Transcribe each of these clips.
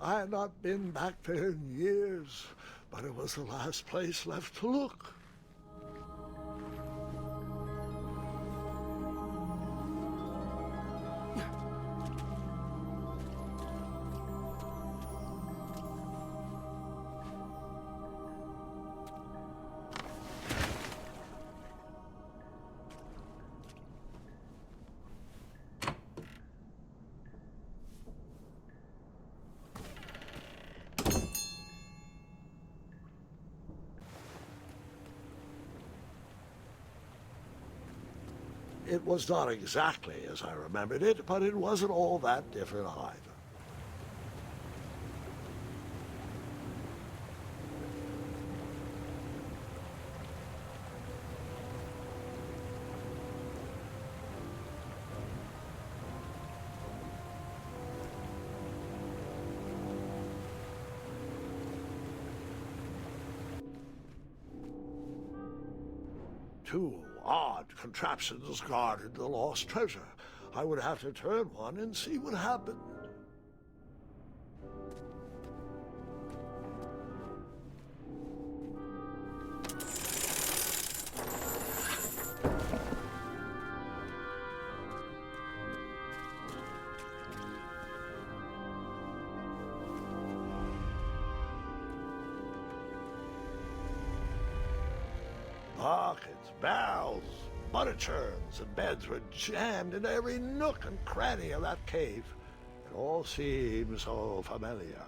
I had not been back there in years, but it was the last place left to look. It was not exactly as I remembered it, but it wasn't all that different either. Two odd contraptions guarded the lost treasure. I would have to turn one and see what happened. Buckets, barrels, butter churns, and beds were jammed into every nook and cranny of that cave. It all seemed so familiar.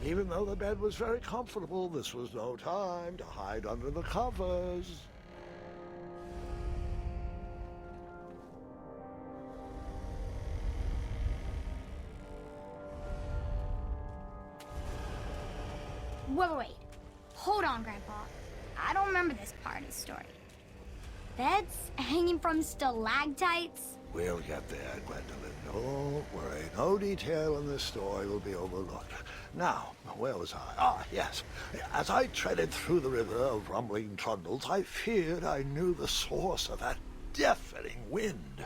Even though the bed was very comfortable, this was no time to hide under the covers. Wait. Hold on, Grandpa. I don't remember this part of the story. Beds hanging from stalactites? We'll get there, Gwendolyn. Don't worry. No detail in this story will be overlooked. Now, where was I? Ah, yes. As I treaded through the river of rumbling trundles, I feared I knew the source of that deafening wind.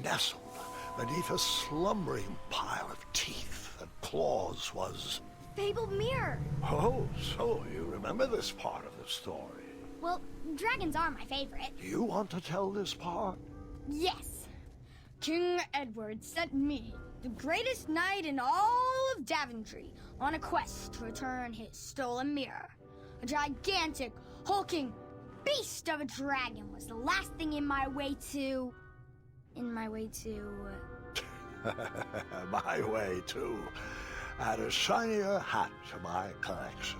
Nestled beneath a slumbering pile of teeth and claws was... Fabled mirror. Oh, so you remember this part of the story? Well, dragons are my favorite. You want to tell this part? Yes. King Edward sent me, the greatest knight in all of Daventry, on a quest to return his stolen mirror. A gigantic, hulking beast of a dragon was the last thing in my way to... My way to add a shinier hat to my collection.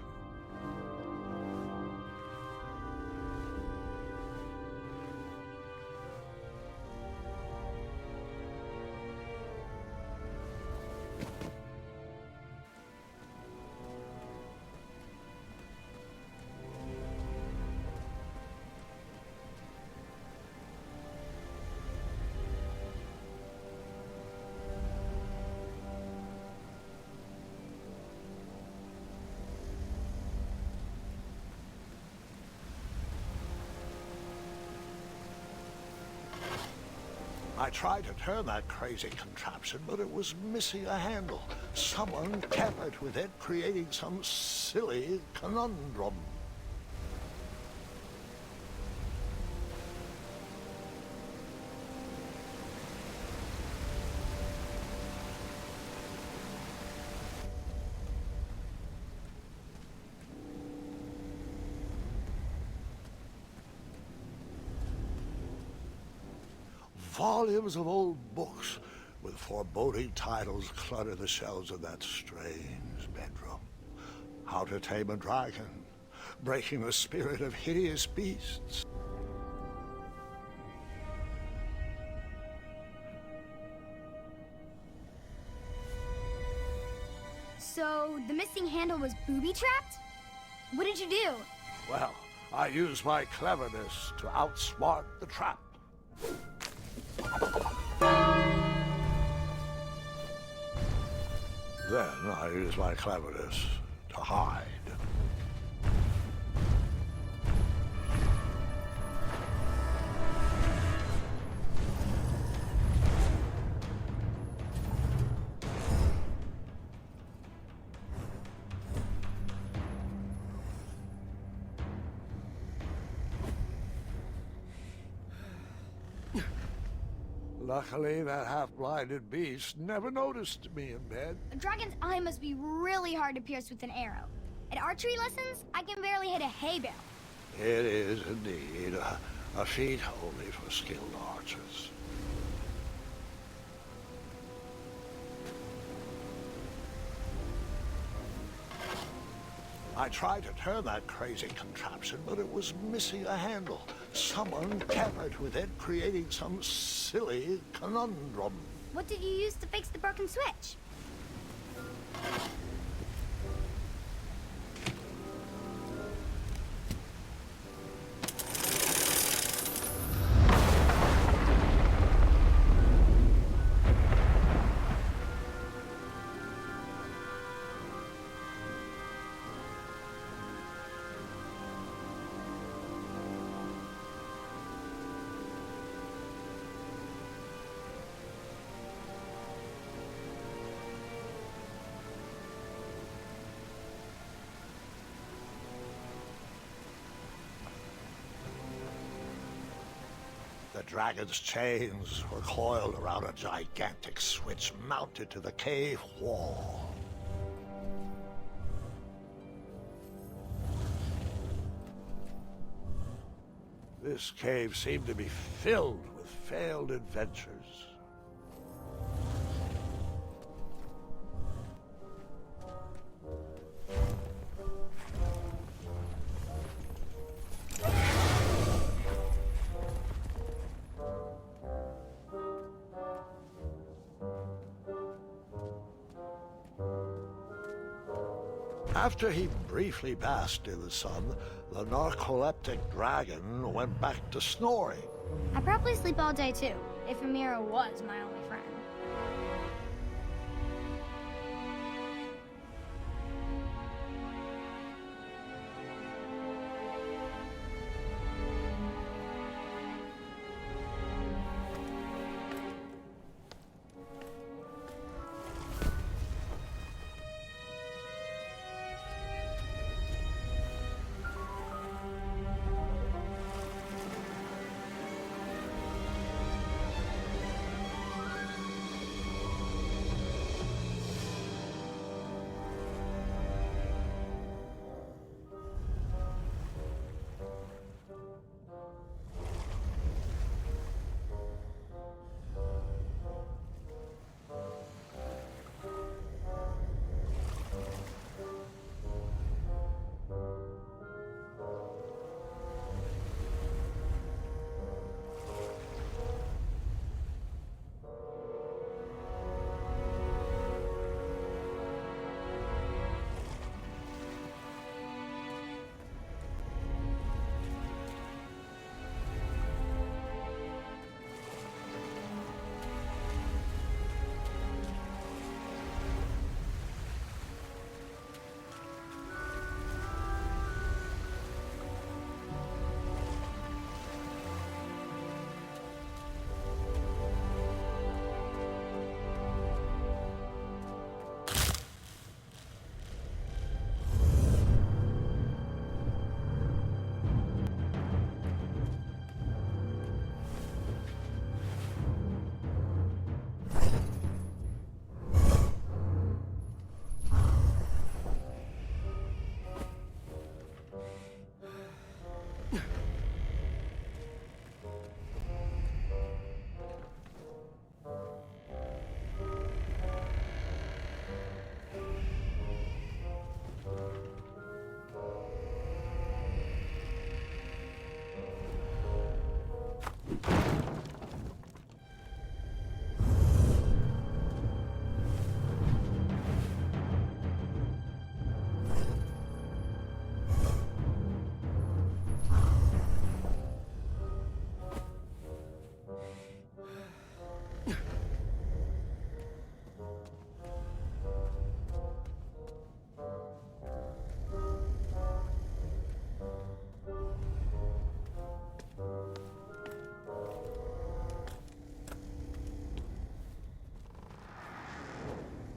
I tried to turn that crazy contraption, but it was missing a handle. Someone tampered with it, creating some silly conundrum. Volumes of old books with foreboding titles clutter the shelves of that strange bedroom. How to Tame a Dragon, Breaking the Spirit of Hideous Beasts. So, the missing handle was booby-trapped? What did you do? Well, I used my cleverness to outsmart the trap. Then I use my cleverness to hide. Luckily, that half-blinded beast never noticed me in bed. A dragon's eye must be really hard to pierce with an arrow. At archery lessons, I can barely hit a hay bale. It is indeed a feat only for skilled archers. I tried to turn that crazy contraption, but it was missing a handle. Someone tampered with it, creating some silly conundrum. What did you use to fix the broken switch? The dragon's chains were coiled around a gigantic switch mounted to the cave wall. This cave seemed to be filled with failed adventures. After he briefly basked in the sun, the narcoleptic dragon went back to snoring. I probably sleep all day too, if Amira was my only friend.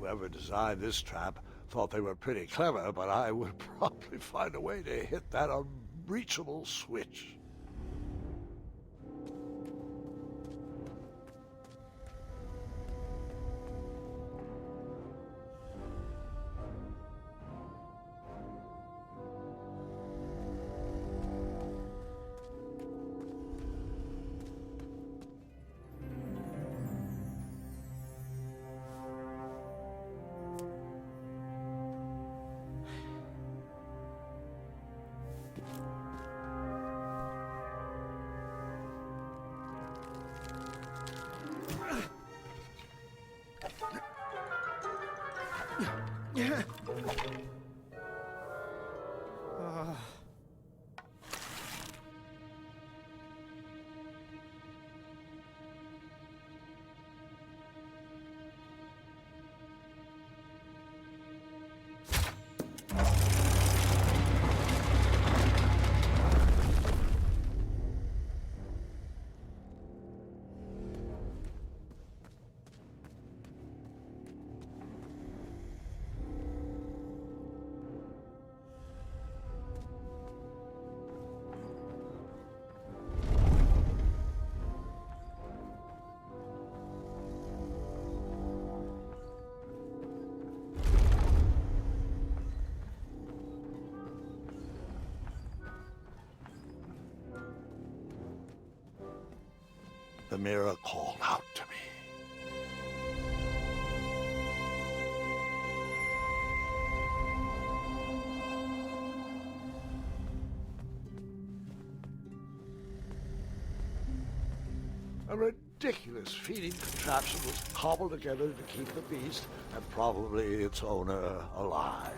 whoever designed this trap thought they were pretty clever, but I would probably find a way to hit that unreachable switch. The mirror called out to me. A ridiculous feeding contraption was cobbled together to keep the beast and probably its owner alive.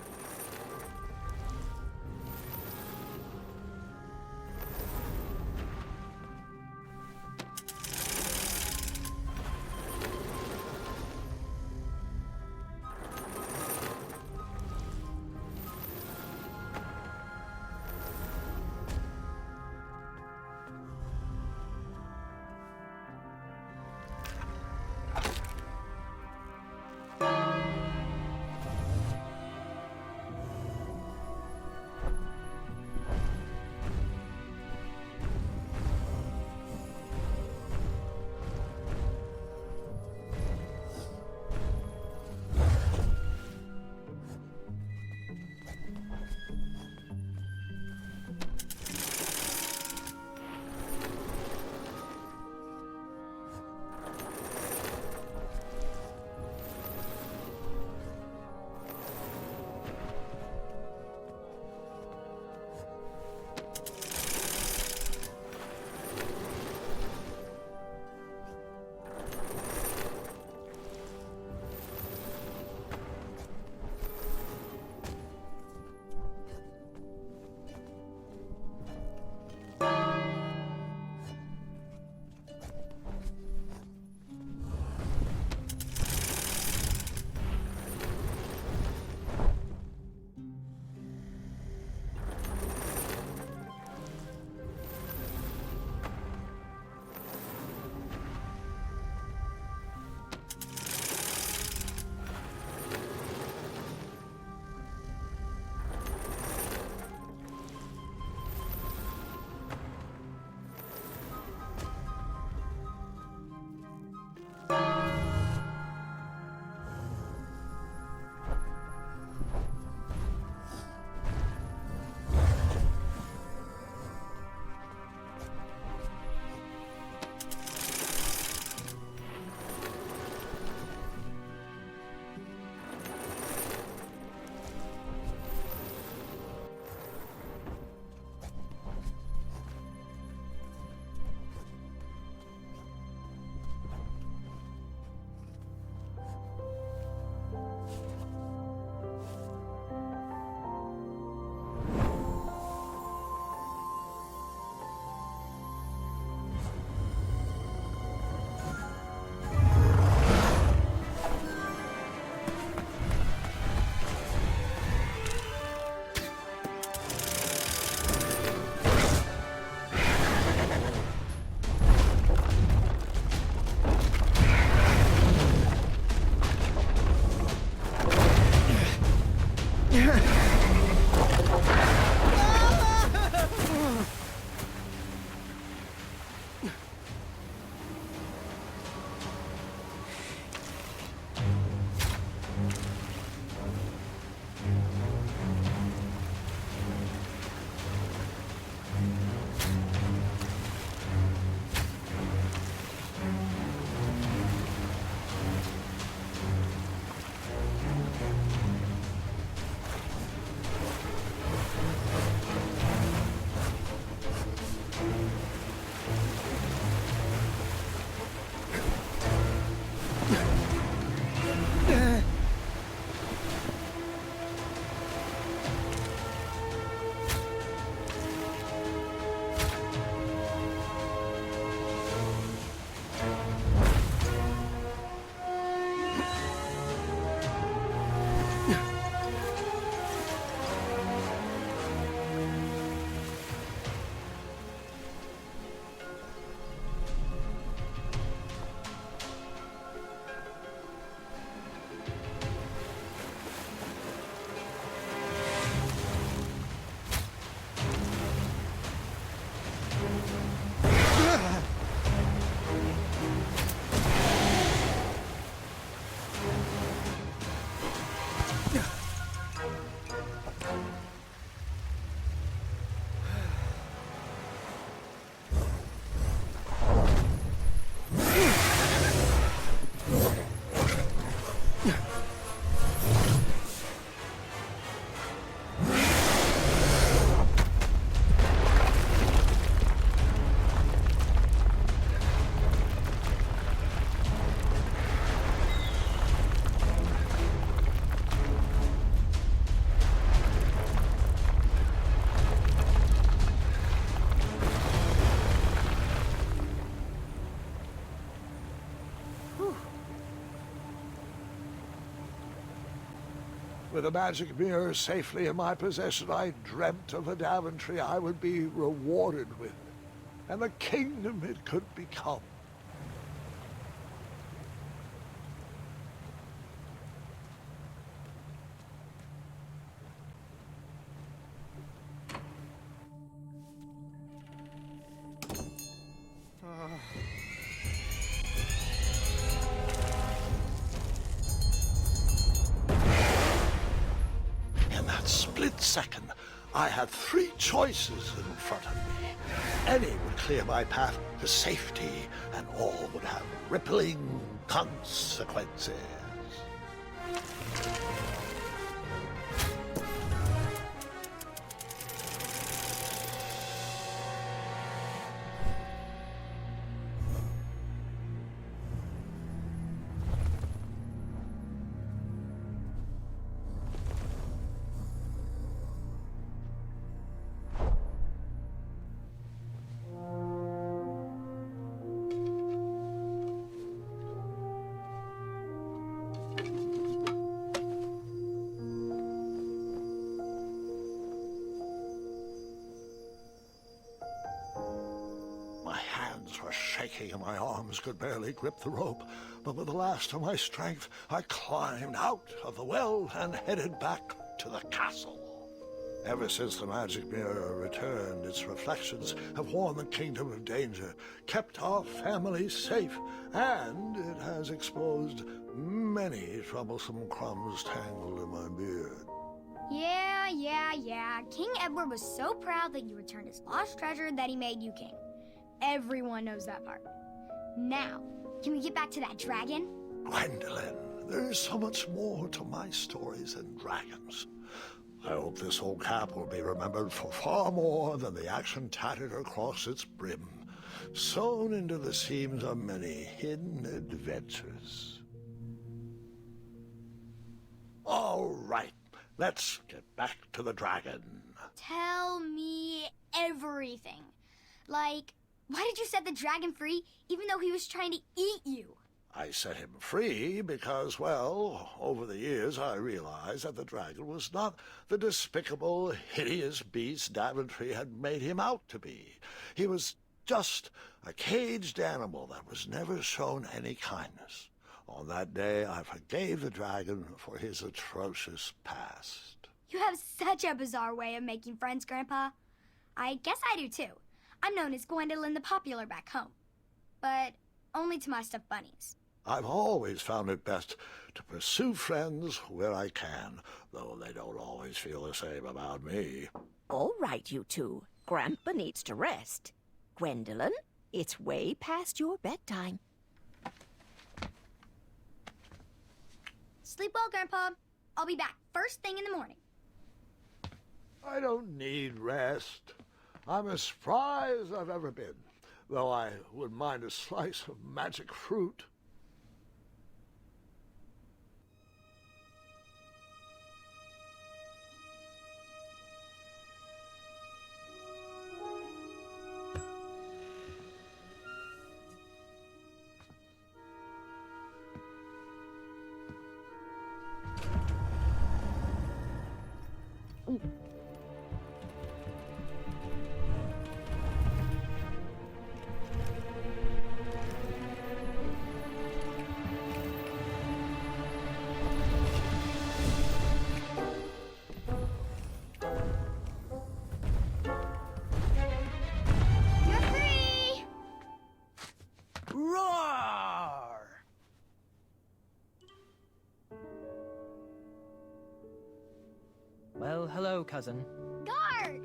With a magic mirror safely in my possession, I dreamt of a Daventry I would be rewarded with, and the kingdom it could become. Split second, I had three choices in front of me. Any would clear my path to safety, and all would have rippling consequences. Shaking and my arms could barely grip the rope, but with the last of my strength, I climbed out of the well and headed back to the castle. Ever since the magic mirror returned, its reflections have warned the kingdom of danger, kept our family safe, and it has exposed many troublesome crumbs tangled in my beard. Yeah. King Edward was so proud that you returned his lost treasure that he made you king. Everyone knows that part. Now, can we get back to that dragon? Gwendolyn, there's so much more to my stories than dragons. I hope this old cap will be remembered for far more than the action tattered across its brim, sewn into the seams of many hidden adventures. All right, let's get back to the dragon. Tell me everything. Like, why did you set the dragon free even though he was trying to eat you? I set him free because, well, over the years I realized that the dragon was not the despicable, hideous beast Daventry had made him out to be. He was just a caged animal that was never shown any kindness. On that day, I forgave the dragon for his atrocious past. You have such a bizarre way of making friends, Grandpa. I guess I do, too. I'm known as Gwendolyn the Popular back home, but only to my stuffed bunnies. I've always found it best to pursue friends where I can, though they don't always feel the same about me. All right, you two. Grandpa needs to rest. Gwendolyn, it's way past your bedtime. Sleep well, Grandpa. I'll be back first thing in the morning. I don't need rest. I'm as spry as I've ever been, though I wouldn't mind a slice of magic fruit. Well, hello, cousin. Guard!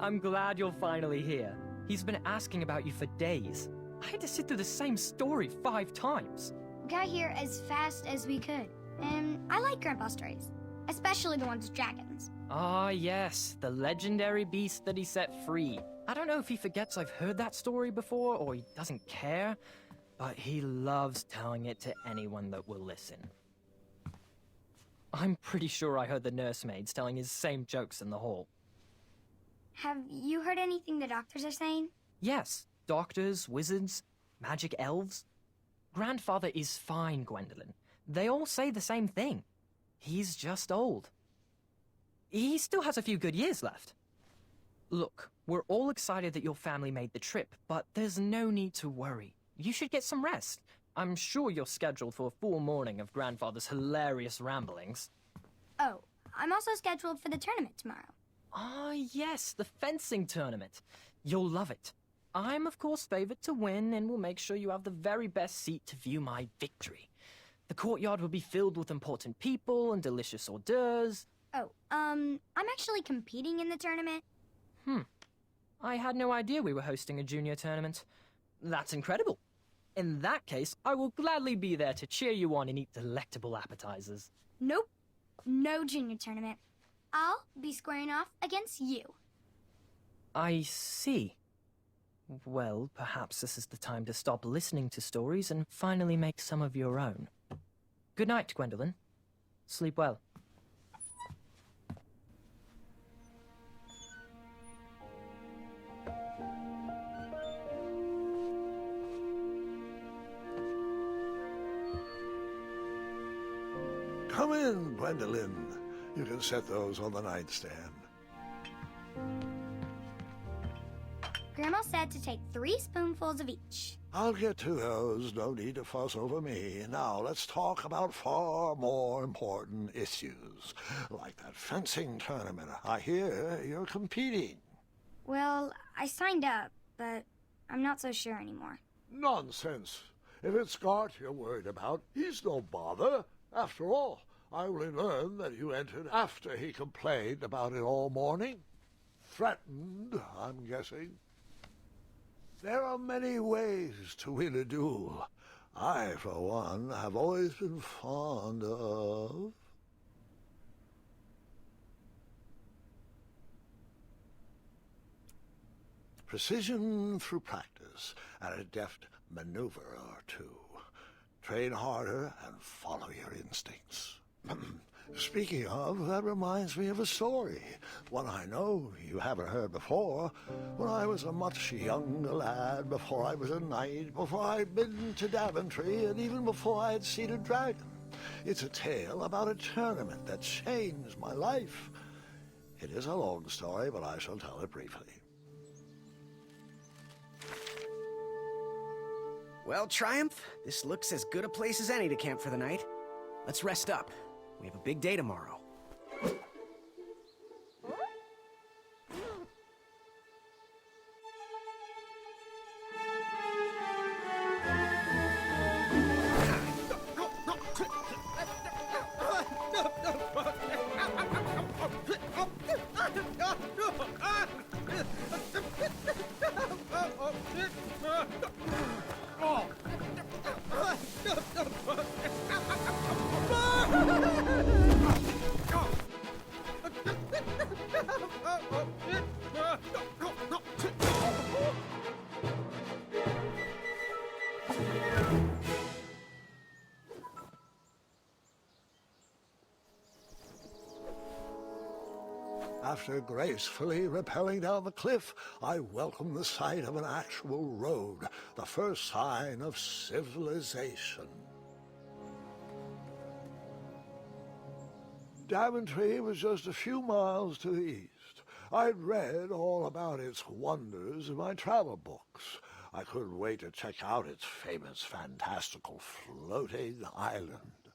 I'm glad you're finally here. He's been asking about you for days. I had to sit through the same story 5 times. We got here as fast as we could, and I like Grandpa's stories, especially the ones with dragons. Ah, yes, the legendary beast that he set free. I don't know if he forgets I've heard that story before or he doesn't care, but he loves telling it to anyone that will listen. I'm pretty sure I heard the nursemaids telling his same jokes in the hall. Have you heard anything the doctors are saying? Yes, doctors, wizards, magic elves. Grandfather is fine, Gwendolyn. They all say the same thing. He's just old. He still has a few good years left. Look, we're all excited that your family made the trip, but there's no need to worry. You should get some rest. I'm sure you're scheduled for a full morning of Grandfather's hilarious ramblings. Oh, I'm also scheduled for the tournament tomorrow. Ah, yes, the fencing tournament. You'll love it. I'm, of course, favored to win, and will make sure you have the very best seat to view my victory. The courtyard will be filled with important people and delicious hors d'oeuvres. Oh, I'm actually competing in the tournament. I had no idea we were hosting a junior tournament. That's incredible. In that case, I will gladly be there to cheer you on and eat delectable appetizers. Nope, no junior tournament. I'll be squaring off against you. I see. Well, perhaps this is the time to stop listening to stories and finally make some of your own. Good night, Gwendolyn. Sleep well. Come in, Gwendolyn. You can set those on the nightstand. Grandma said to take 3 spoonfuls of each. I'll get to those. No need to fuss over me. Now, let's talk about far more important issues, like that fencing tournament. I hear you're competing. Well, I signed up, but I'm not so sure anymore. Nonsense. If it's Scott you're worried about, he's no bother. After all, I only learned that you entered after he complained about it all morning. Threatened, I'm guessing. There are many ways to win a duel. I, for one, have always been fond of... precision through practice and a deft maneuver or two. Train harder and follow your instincts. Speaking of, that reminds me of a story, one I know you haven't heard before. When I was a much younger lad, before I was a knight, before I'd been to Daventry, and even before I had seen a dragon. It's a tale about a tournament that changed my life. It is a long story, but I shall tell it briefly. Well, Triumph, this looks as good a place as any to camp for the night. Let's rest up. We have a big day tomorrow. After gracefully rappelling down the cliff, I welcomed the sight of an actual road, the first sign of civilization. Daventry was just a few miles to the east. I'd read all about its wonders in my travel books. I couldn't wait to check out its famous, fantastical floating island.